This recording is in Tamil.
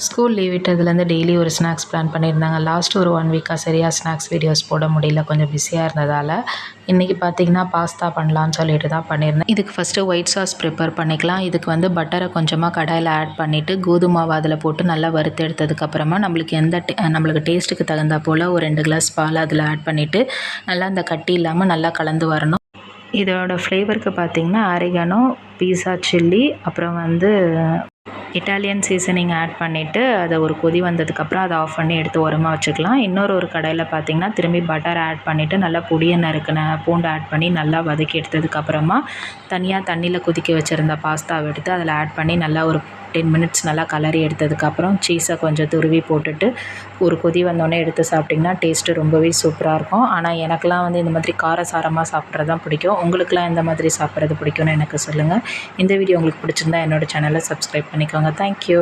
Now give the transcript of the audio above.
ஸ்கூல் லீவ் விட்டதுலேருந்து டெய்லி ஒரு ஸ்நாக்ஸ் பிளான் பண்ணியிருந்தாங்க. லாஸ்ட் ஒரு 1 வீக்காக சரியாக ஸ்நாக்ஸ் வீடியோஸ் போட முடியல, கொஞ்சம் பிஸியாக இருந்ததால். இன்றைக்கி பார்த்திங்கன்னா பாஸ்தா பண்ணலான்னு சொல்லிட்டு தான் பண்ணியிருந்தேன். இதுக்கு ஃபஸ்ட்டு ஒயிட் சாஸ் ப்ரிப்பேர் பண்ணிக்கலாம். இதுக்கு வந்து பட்டரை கொஞ்சமாக கடாயில் ஆட் பண்ணிவிட்டு கோதுமை மாவு அதில் போட்டு நல்லா வறுத்து எடுத்ததுக்கப்புறமா நம்மளுக்கு டேஸ்ட்டுக்கு தகுந்தா போல் ஒரு 2 கிளாஸ் பால் அதில் ஆட் பண்ணிவிட்டு நல்லா அந்த கட்டி இல்லாமல் நல்லா கலந்து வரணும். இதோட ஃப்ளேவருக்கு பார்த்திங்கன்னா ஆரிகானோ, பீஸா சில்லி, அப்புறம் வந்து இட்டாலியன் சீசனிங் ஆட் பண்ணிவிட்டு அதை ஒரு கொதி வந்ததுக்கப்புறம் அதை ஆஃப் பண்ணி எடுத்து ஓரமாக வச்சுக்கலாம். இன்னொரு கடாயில் பார்த்திங்கன்னா திரும்பி பட்டர் ஆட் பண்ணிவிட்டு நல்லா பொடியை நறுக்கின பூண்டு ஆட் பண்ணி நல்லா வதக்கி எடுத்ததுக்கப்புறமா தனியாக தண்ணியில் கொதிக்க வச்சுருந்த பாஸ்தாவை எடுத்து அதில் ஆட் பண்ணி நல்லா ஒரு 10 மினிட்ஸ் நல்லா கலரி எடுத்ததுக்கப்புறம் சீஸை கொஞ்சம் துருவி போட்டுட்டு ஒரு கொதி வந்தோடனே எடுத்து சாப்பிட்டிங்கன்னா டேஸ்ட்டு ரொம்பவே சூப்பராக இருக்கும். ஆனால் எனக்கெலாம் வந்து இந்த மாதிரி காரசாரமாக சாப்பிட்றது தான் பிடிக்கும். உங்களுக்குலாம் எந்த மாதிரி சாப்பிட்றது பிடிக்கும்னு எனக்கு சொல்லுங்கள். இந்த வீடியோ உங்களுக்கு பிடிச்சிருந்தா என்னோடய சேனலை சப்ஸ்கிரைப் பண்ணிக்கோங்க. தேங்க்யூ.